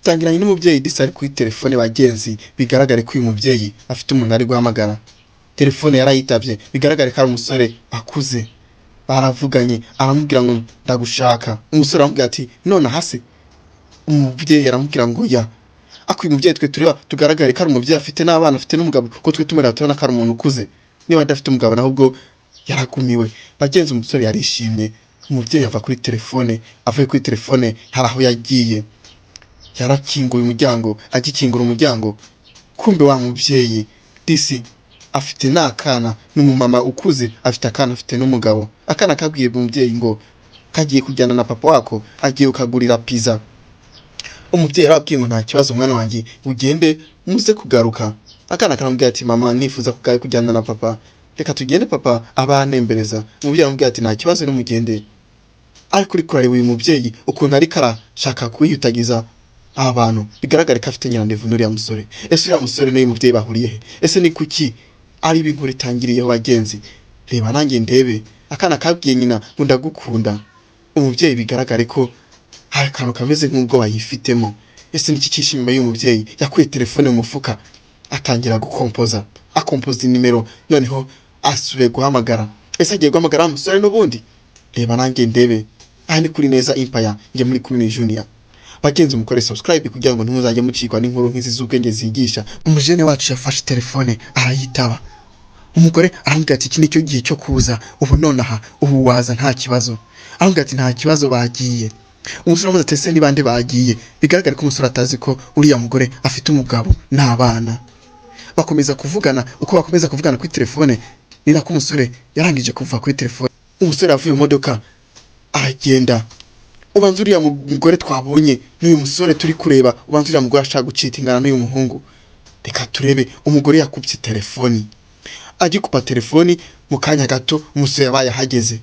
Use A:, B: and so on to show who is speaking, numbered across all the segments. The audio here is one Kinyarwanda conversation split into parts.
A: tangiranye n'umubyeyi disi ari kuri telefone bagenzi, bigaragare ko uyu mubyeyi afite umuntu ari guhamagara. Telefone yarayitavye, bigaragare ko ari umusore akuze. Baravuganye, aramubwira ngo ndagushaka. Umusore aramubwira ati none hase. Umubyeyi aramubwira ngo ya. Ako uyu mubyeyi twe tureba tugaragare ko ari umubyeyi afite n'abana, afite n'umugabo, ko twe tumureba tubona ko ari umuntu ukuze. Niba adafite umugabo naho ubwo yaragumiwe. Bagenzi, umusore yarishimye. Umubyeyi ava kuri telefone, avuye kuri telefone hari aho yagiye. Yarakinguye umuryango, agikingura umuryango, kumbe wa mubyeyi disi afite n'akana, n'umumama ukuze afite akana, afite n'umugabo. Akana kabwiye umubyeyi ngo kagiye kujyana na papa wako, agiye ukagurira pizza. Umubyeyi arabwiye ngo nta kibazo mwana wanjye, ugende muze kugaruka. Akana karamubwira ati mama nifuza kujyana na papa, reka tugende papa abanembereza. Umubyeyi aramubwira ati nta kibazo n'umugende. Ariko uri kurareba uyu mubyeyi ukuntu ariko arashaka kwiyutagiza abantu, bigaragare ko afite nyirandevu n'uriya musore. Ese uriya musore n'uyu mubyeyi bahuriye he? Ese ni kuki ari ibintu ritangiriyeho bagenzi? Reba nanjye ndebe, akana kabwiye nyina ngo ndagukunda. Umubyeyi bigaragare ko hari akantu kameze nk'ubwo bayifitemo. Ese niki cyishimo inyuma y'umubyeyi? Yakuye telefone mu mufuka atangira gukompoza, akompoza inimero, noneho asubiye guhamagara. Ese agiye guhamagara wa musore n'ubundi? Reba nanjye ndebe. Aha ni kuri Neza Empire, njye muri Queen Junior. Bagenzi, mukore subscribe kugira ngo ntimuzajye mucikwa n'inkuru nk'izi z'ubwenge zigisha. Umujene wacu yafashe telefone arayitaba. Umugore aramubwira ati iki nicyo gihe cyo kuza, ubu nonaha, ubu waza nta kibazo. Aramubwira ati nta kibazo bagiye. Umusore amaze atese ni bande bagiye. Bigaragara ko umusore atazi ko uriya mugore afite umugabo n'abana. Bakomeza kuvugana, uko bakomeza kuvugana kuri telefone, ni nako umusore yarangije kuva kuri telefone. Umusore avuye mu modoka aragenda. Ubanza uriya mugore twabonye n'uyu musore turi kureba, ubanza uriya mugore ashaka gucita ingana n'uyu muhungu. Reka turebe. Umugore yakubye telefoni. Agikupa telefoni, mu kanya gato umusore yabaye ahageze.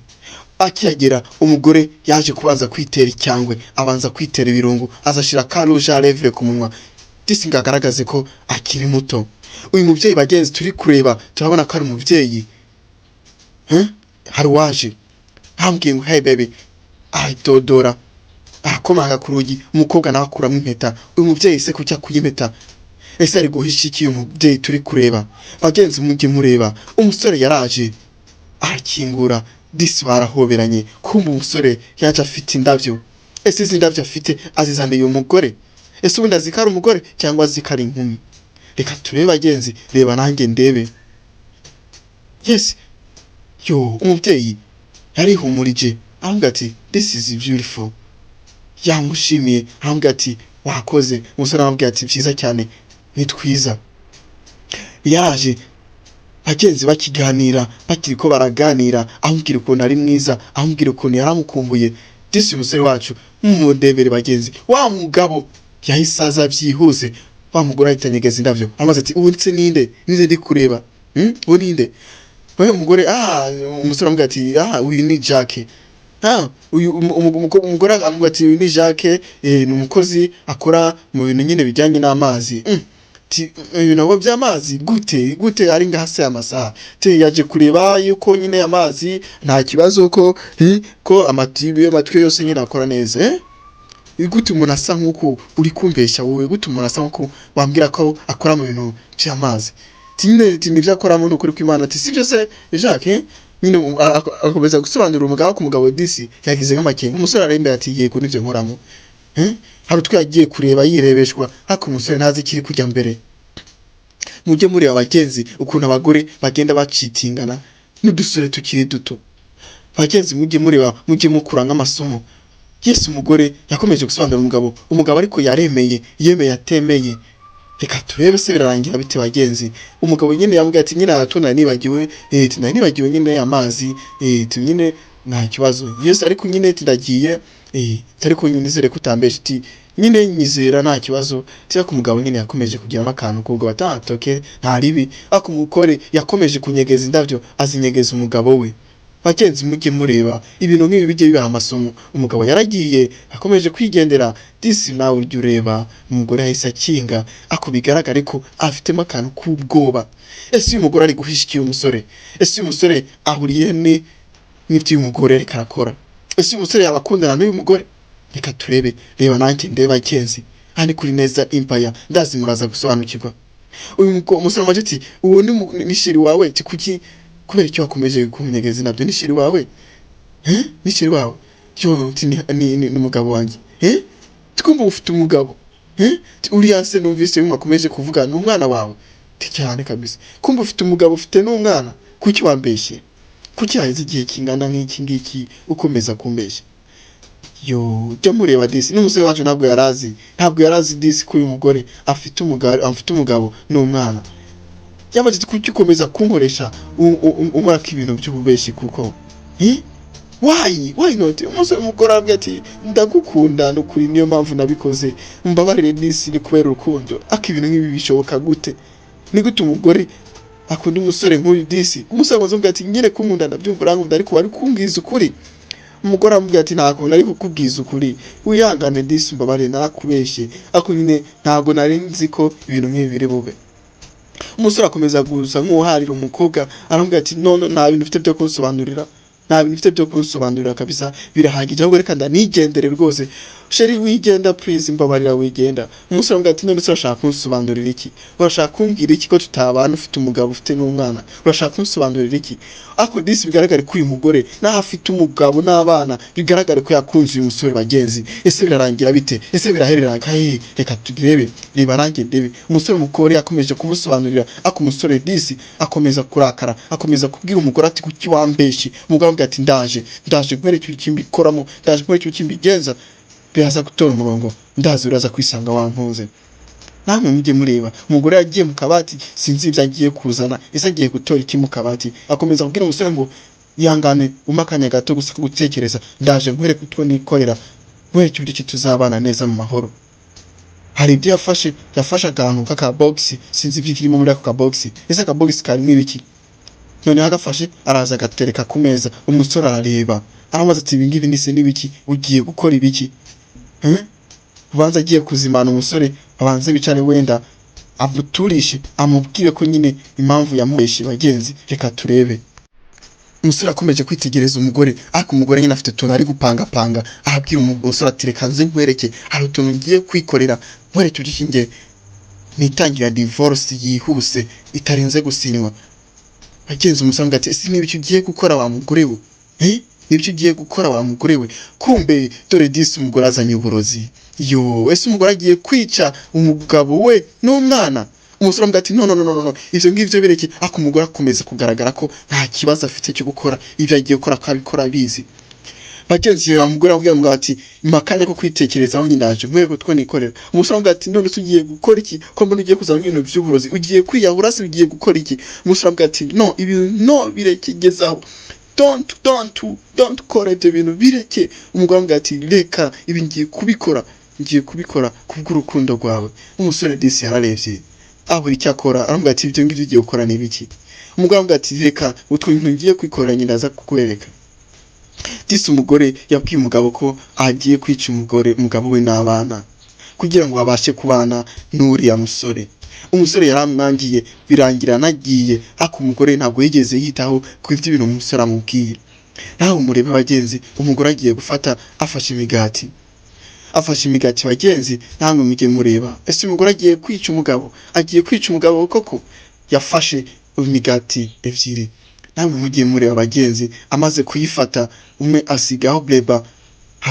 A: Akihagera umugore yaje kubanza kwitera icyangwe, abanza kwitera ibirungu, azashira ka rouge à lèvres ku munwa. Disi ngagaragaze ko akiri muto. Uyu mubyeyi bagenzi turi kureba, turabona ko ari umubyeyi. Hari waje hambwiye ngo hey baby, ahitodora, akomanga ku rugi. Umukobwa nawe akuramo impeta. Uyu mubyeyi se kucya kuyimpeta? Ese ari guhisha iki uyu mubyeyi turi kureba? Bagenzi, mujye mureba, umusore yaraje arakingura. Disi barahoberanye, kumbe umusore yaje afite indabyo. Ese izi ndabyo afite azizaniye umugore? Ese ubundi azikara umugore cyangwa azikara inkumi? Reka turebe bagenzi, reba nanjye ndebe. Yes, yo, umubyeyi yarihumurije, aramubwira ati this is beautiful. Yamushimiye, aramubwira ati wakoze. Umusore aramubwira ati byiza cyane, ni twiza. Yaje bagenzi bakiganira, bakiri ko baraganira, amubwira ukuntu ari mwiza, amubwira ukuntu yaramukumbuye. Disi umusore wacu mumudebere bagenzi, wa mugabo yahise aza byihuse. Wa mugore ahita anyegeza indabyo, amaze ati ubu ndetse ninde ndi kureba, uri nde? Wewe mugore umusore aramubwira ati uyu ni Jacques. Uyu umugore aramubwira ati uyu ni Jacques, ni umukozi akora mu bintu nyine bijyanye n'amazi. Uyu nabo by'amazi gute ari ngahase amasaha yaje kureba yuko nyine amazi nta kibazo, ko amatibe y'amatwe yose nyine akora neza. Gute umuntu asa nk'uko uri kumbeshya wowe? Gute umuntu asa nk'uko wambwira ko akora mu bintu by'amazi? Nyine nibyo akoramo n'ukuri kw'Imana. Ati sibyo se Jacques? Nyine akomeza gusobanurira umugabo ku mugabo. Disi yagize nk'amakenga. Umusore arembera ati yego nivyo nkoramo. Hari utwe yagiye kureba yirebeshwa, ariko umusore ntazi kiri kujya mbere. Mujye muri abagenzi ukuntu abagore bagenda bacitingana n'udusore tukiri duto. Bagenzi, mujye mureba, mujye mukura nk'amasomo. Yes, umugore yakomeje gusobanurira umugabo ariko yemeye atemeye. Reka turebe se birarangira bite bagenzi. Umugabo nyine yambwiye ati nyine aratona nibagiwe, nibagiwe nyine amazi, nyine nta kibazo. Yes, ariko nyine ndagiye, ariko nyine nizere ko utambeshe. Ati nyine nyizera nta kibazo. Tira ku mugabo nyine yakomeje kugiramo akantu kubwo batatoke nta ribi, ariko umukore yakomeje kunyegeza indabyo, azinyegeza umugabo we. Bagenzi, mujye mureba ibintu nk'ibi bijye bibaha amasomo. Umugabo yaragiye akomeje kwigendera. Disi nawe urya ureba, umugore yahise akinga, ako bigaragare ko afitemo akantu k'ubwoba. Ese uyu mugore ari guhisha iki umusore? Ese uyu musore ahuriye n'ibyo uyu mugore arakora? Ese uyu musore yabakundana n'uyu mugore? Reka turebe, reba nanjye ndeba bagenzi. hani kuri neza Empire ndazi muraza gusobanukirwa. Uyu musore amaje ati uwo ni shiri wawe ati kuki kubera icyo wakomeje kumenyegeza nabyo ni shiri wawe ni shiri wawe cyo ni umugabo wanjye twumva ufite umugabo uriya se numvise mwakomeje kuvuga ni umwana wawe cyane kabisa kumva ufite umugabo ufite n'umwana kuki wambeshye kuki haheze igihe kingana nk'iki ngiki ukomeza kumbeshya jya mureba disi n'umusore wacu ntabwo yarazi disi ko uyu mugore afite umugabo n'umwana yamaze kuki ukomeza kunkoresha umwaka ibintu by'ububeshyi kuko why not umusore umugore arabwira ati ndagukunda n'ukuri niyo mpamvu nabikoze mbabarire disi ni kubera urukundo ibintu nk'ibi bishoboka gute ni gute umugore akunda umusore nk'uyu disi umusore wazumva ati nyine kumunda ndabyumva urankunda ariko wari kumbwiza ukuri umugore amubwira ati ntabwo nari kukubwiza ukuri wihangane disi mbabarire narakubeshye nyine ntabwo nari nzi ko ibintu nk'ibi biri bube umusore akomeza gusa nk'uharira umukobwa aramubwira ati none nta bintu ufite byo kunsobanurira kabisa birahagije ahubwo reka ndanigendere rwose sheri wigenda please mbabarira wigenda umusore amubwira ati none se urashaka kunsobanurira iki urashaka kumbwira iki ko tutabana ufite umugabo ufite n'umwana urashaka kunsobanurira iki disi bigaragare ko uyu mugore naho afite umugabo n'abana bigaragare ko yakunze uyu musore bagenzi ese birarangira bite ese biraherera reka turebe ribarange ndebe umusore mukore yakomeje kumusobanurira umusore disi akomeza kurakara akomeza kubwira umugore ati kuki wambeshye umugore amubwira ati ndaje nkwereke icyo mbikoramo ndaje nkwereke icyo mbigenza biraza gutora umurongo ndazi uraza kwisanga wantuze namwe mujye mureba umugore yagiye mu kabati sinzi ibyo agiye kuzana ese agiye gutora iki mu kabati akomeza kubwira umusore ngo yangane umakanya gato gusa gutekereza ndaje nkwereke utwo nikorera nkwereke uburyo tuzabana neza mu mahoro hari ibyo yafashe akantu k'aka box sinzi ibyo kirimo muri ako ka box ese aka box karimo ibiki noneho agafashe araza agatereka ku meza umusore arareba aramaze ati ibi ngibi nise n'ibiki ugiye gukora ibiki ubanza agiye kuzimana umusore abanze bicare wenda amuturishe amubwire ko nyine impamvu yamubeshye bagenzi reka turebe umusore akomeje kwitegereza umugore umugore nyine afite utuntu ari gupanga arabwira umusore ati reka nze nkwereke hari utuntu ngiye kwikorera nkwereke ubyishingiye nitangira divorce yihuse itarenze gusinywa bagenzi umusore ati ese n'ibiki ugiye gukora wa mugore we nibyo ugiye gukora wa mugore we kumbe dore disi umugore azanye uburozi ese umugore agiye kwica umugabo we n'umwana umusore amubwira ati no ivyo ngivyo bireke umugore akomeza kugaragara ko nta kibazo afite cyo gukora ibyo agiye gukora akabikora bizi bagenzi umugore amubwira ngo ati makanya ko kwitekerezaho nyinaje mwego two nikorera umusore amubwira ati none ugiye gukora iki ko mbona ugiye kuzana ibintu by'uburozi ugiye kwiyahura se ugiye gukora iki umusore amubwira ati no birekegezaho don't kora ibyo bintu bireke umugore amubwira ati reka ibi ngiye kubikora kubw'urukundo rwawe umusore disi yararebye buri cyakora aramubwira ati ibyo ngibyo ugiye gukora ni biki umugore amubwira ati reka utwo bintu ngiye kwikorera nyina aza kukwereka disi umugore yabwiye umugabo ko agiye kwica umugabo we n'abana kugira ngo babashe kubana n'uriya musore umusore yaramwangiye birangira nagiye umugore ntabwo yigeze yitaho ku ibyo bintu umusore amubwiye naho umurebe bagenzi umugore agiye gufata afashe imigati bagenzi namwe mujye mureba ese umugore agiye kwica umugabo koko yafashe imigati ebyiri namwe mujye mureba bagenzi amaze kuyifata umwe asigaho bleba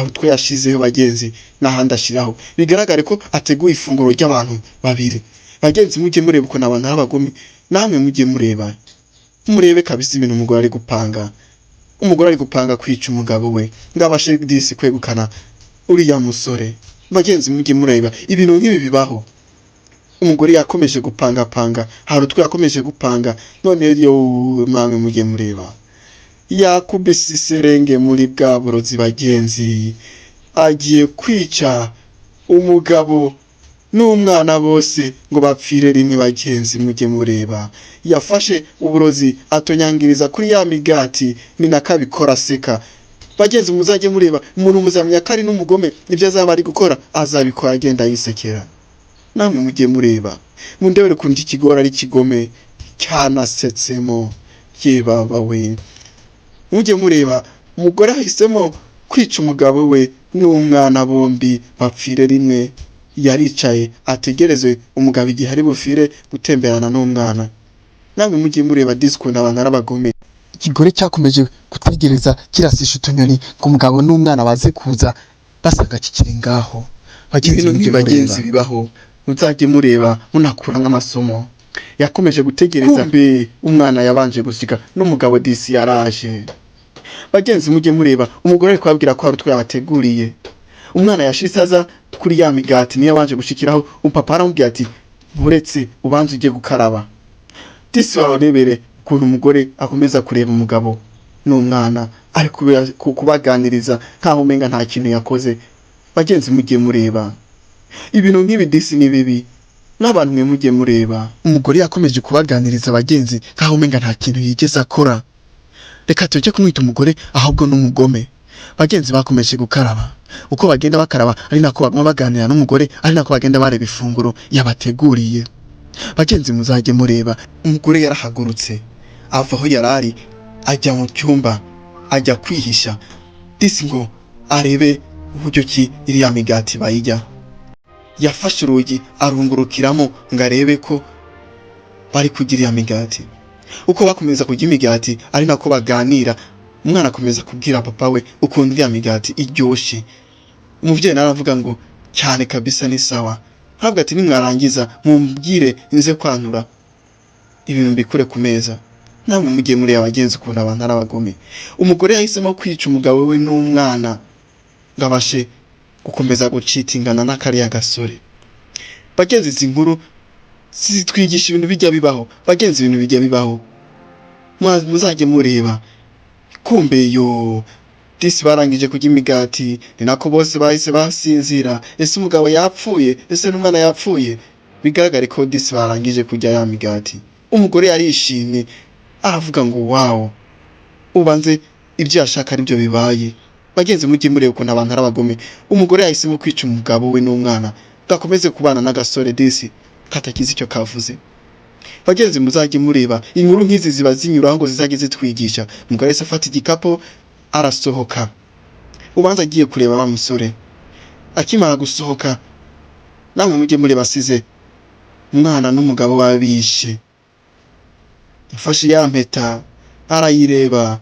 A: utwo yashizeho bagenzi n'ahandi ashiraho bigaragare ko ateguye ifunguro ry'abantu babiri bagenzi mujye mureba uko n'abantu n'abagome namwe mujye murebe kabisa ibintu umugore ari gupanga kwica umugabo we ngabashe disi kwegukana uriya musore bagenzi mujye mureba ibintu nk'ibi bibaho umugore yakomeje gupanga hari utwo yakomeje gupanga none namwe mujye mureba yakubise iserenge muri bwa burozi bagenzi agiye kwica umugabo n'umwana bose ngo bapfire rimwe bagenzi mujye mureba yafashe uburozi atonyangiriza kuri ya migati ni nakabikora seka bagenzi muzajye mureba umuntu muzamenya ko ari n'umugome ibyo azaba ari gukora azabikora agenda yisekera namwe mujye mureba mundebere kundi ikigora ari kigome cyanasetsemo baba we mujye mureba umugore ahisemo kwica umugabo we n'umwana bombi bapfire rimwe yaricaye ategerezwe umugabo igihe ari bufire gutemberana n'umwana. Namwe mugiye mureba disco n'abantu arabagome. Ikigore cyakomeje gutegereza kirasisha utunyoni ku mugabo n'umwana baze kuza basaga kikiri ngaho. Ibintu bagenzi bibaho, muzajye mureba munakura nk'amasomo. Yakomeje gutegereza mbe umwana yabanje gushika n'umugabo disi yaraje. Bagenzi mujye mureba umugore ari kwabwira ko hari utwo yabateguriye. Umwana yashitse aza kuri ya migati niyo yabanje gushikiraho, umupapa aramubwira ati buretse ubanze ujye gukaraba. Disi baronebere ukuntu umugore akomeza kureba umugabo n'umwana ari kubaganiriza nkaho umenga nta kintu yakoze. Bagenzi mujye mureba ibintu nk'ibi disi ni bibi, n'abantu mwe mujye mureba. Umugore yakomeje kubaganiriza bagenzi nkaho umenga nta kintu yigeze akora. Reka tujye kumwita umugore ahubwo n'umugome. Bagenzi bakomeje gukaraba, uko bagenda bakaraba ari nako baguma baganira n'umugore, ari nako bagenda bareba ifunguro yabateguriye. Bagenzi muzajye mureba umugore yarahagurutse ava aho yarari ajya mu cyumba ajya kwihisha disi ngo arebe uburyo ki iriya migati bayijya. Yafashe urugi arungurukiramo ngo arebe ko bari kugira iya migati. Uko bakomeza kurya imigati ari nako baganira, umwana akomeza kubwira papa we ukuntu iriya migati iryoshe. Umuvyeyi naravuga ngo cyane kabisa ni sawa. Ntabwo ati nimwarangiza mumbwire nze kwantura ibintu mbikure ku meza. Namwe mugiye muri abagenzi ukuntu abantu arabagome. Umugore yahisemo kwica umugabo we n'umwana ngabashe gukomeza gucitingana n'akariya gasore. Bagenzi izi nkuru zitwigisha ibintu bijya bibaho. Bagenzi ibintu bijya bibaho, muzajye mureba. Kumbe yo disi barangije kurya imigati ni nako bose bahise basinzira. Ese umugabo yapfuye? Ese n'umwana yapfuye? Bigaragare ko disi barangije kurya ya migati. Umugore yarishimye aravuga ngo wow, ubanze ibyo yashaka ari byo bibaye. Bagenzi mujye mureba ukuntu abantu arabagome. Umugore yahisemo kwica umugabo we n'umwana gakomeze kubana n'agasore disi katakize icyo kavuze. Bagenzi muzajye mureba inkuru nk'izi ziba zinyuraho ngo zizajye zitwigisha. Umugore wese afata igikapo arasohoka, ubanza agiye kureba wa musore. Akimara gusohoka namwe mujye mureba asize umwana n'umugabo babishe. Yafashe ya mpeta arayireba.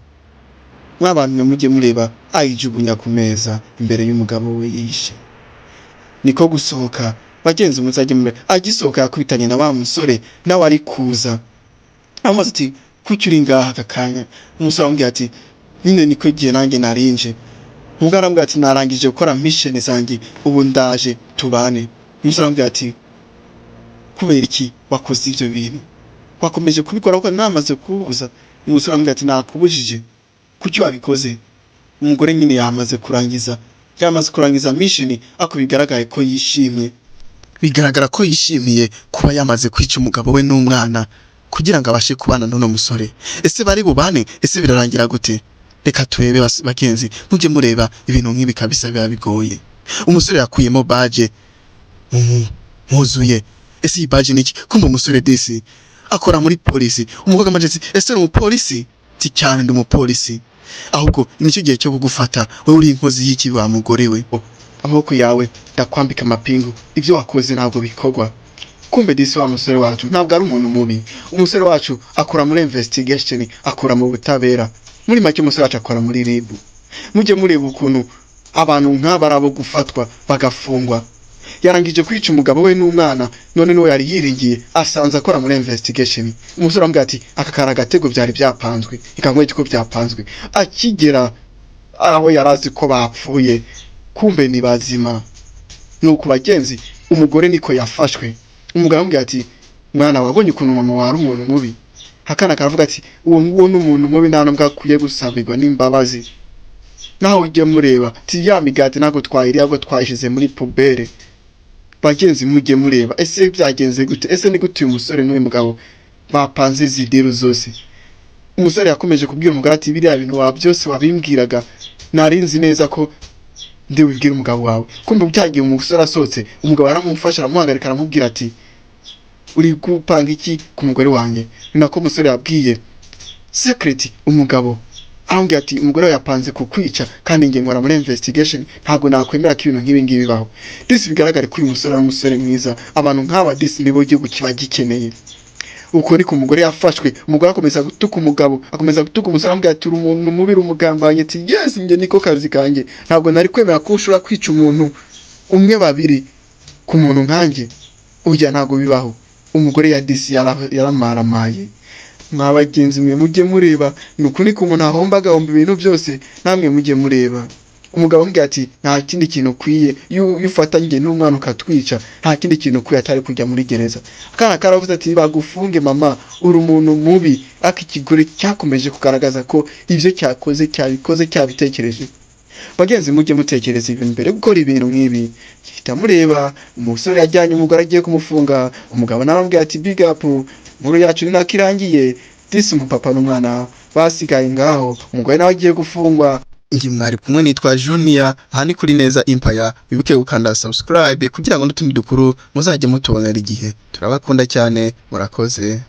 A: Mwabantu mujye mureba ayijugunya ku meza imbere y'umugabo we yishe. Niko gusohoka. Bagenzi muzajye mureba agisohoka yakubitanye na wa musore nawe ari kuza. Amaze ati kuki uri ngaha aka kanya? Umusore amubwira ati nyine niko igihe nanjye narinje. Umugabo aramubwira ati narangije gukora mission zanjye ubu ndaje tubane. Umusore amubwira ati kubera iki wakoze ibyo bintu? Wakomeje kubikora kuko namaze kubuza. Umusore amubwira ati nakubujije kuki wabikoze? Umugore nyine yamaze kurangiza mission ako bigaragaye ko yishimye. Bigaragara ko yishimiye kuba yamaze kwica umugabo we n'umwana kugira ngo abashe kubana n'uno musore. Ese bari bubane? Ese birarangira gute? Reka turebe bagenzi mujye mureba ibintu nk'ibi kabisa biba bigoye. Umusore yakuyemo badge muzuye. Ese iyi badge niki? Kumva umusore disi akora muri polisi. Umukobwa amajetse ese ni umupolisi? Ti cyane ndi umupolisi. Ahubwo nicyo gihe cyo kugufata wowe uri inkozi y'iki wa mugore we. Amaboko yawe ndakwambika amapingu, ibyo wakoze ntabwo bikorwa. Kumbe disi wa musore wacu ntabwo ari umuntu mubi. Umusore wacu akora muri investigation, akora mu butabera. Muri make umusore wacu akora muri RIB. Mujye mureba ukuntu abantu nk'aba arabo gufatwa bagafungwa. Yarangije kwica umugabo we n'umwana, none niwe yari yiringiye asanze akora muri investigation. Umusore amubwira ati aka kara gatego byari byapanzwe, ikangwe ko byapanzwe. Akigera aho yarazi ko bapfuye, kumbe ni bazima. Nuko bagenzi umugore niko yafashwe. Umugabo amubwira ati mwana wabonye ukuntu mama wari umuntu mubi? Hakana karavuga ati uwo n'umuntu mubi nta nubwo akwiye gusabirwa n'imbabazi. Naho ujye mureba ti ya migati nako twahiriye ahubwo twashize muri pobere. Bagenzi mujye mureba ese byagenze gute? Ese ni gute uyu musore n'uyu mugabo bapanze izi deal zose? Umusore yakomeje kubwira umugabo ati biriya bintu wa byose wabimbwiraga narinzi neza ko ndi wibwira umugabo wawe. Kumbe byagiye umusore asohotse, umugabo aramufasha aramuhagarika aramubwira ati uri gupanga iki ku mugore wanjye? Ni nako umusore yabwiye secret umugabo arambwira ati umugore we yapanze kukwica kandi ngiye nkora muri investigation, ntabwo nakwemera ko ibintu nk'ibi ngibi bibaho. Disi bigaragare ko uyu musore ari umusore mwiza, abantu nk'aba disi nibo igihugu kiba gikeneye. Uko niko umugore yafashwe, umugore akomeza gutuka umugabo, akomeza gutuka umusore amubwira ati uri umuntu mubi, umugambanye, ati yes njye niko kazi kanjye, ntabwo nari kwemera ko ushobora kwica umuntu umwe babiri ku muntu nkanjye, urya ntabwo bibaho. Umugore ya disi yaramaramaye. Mwa bagenzi mwe mujye mureba, ni ukuri ko umuntu ahomba agahomba ibintu byose, namwe mujye mureba. Umugabo ambwira ati nta kindi kintu ukwiye, iyo ufatanye n'umwana ukatwica, nta kindi kintu ukwiye atari kujya muri gereza. Akana karavuze ati bagufunge mama, uri umuntu mubi. Ariko ikigore cyakomeje kugaragaza ko ibyo cyabikoze cyabitekereje. Bagenzi mujye mutekereza ibintu mbere gukora ibintu nk'ibi. Hita mureba, umusore yajyanye umugore agiye kumufunga, umugabo nawe ambwira ati big up, inkuru yacu ni nako irangiye. Disi umupapa n'umwana basigaye ngaho, umugore nawe agiye gufungwa. Ngi mwari kumwe nitwa Junior, aha ni kuri Neza Empire. Wibuke gukanda subscribe kugira ngo n'utundi dukuru muzajye mutubonera igihe. Turabakunda cyane, murakoze.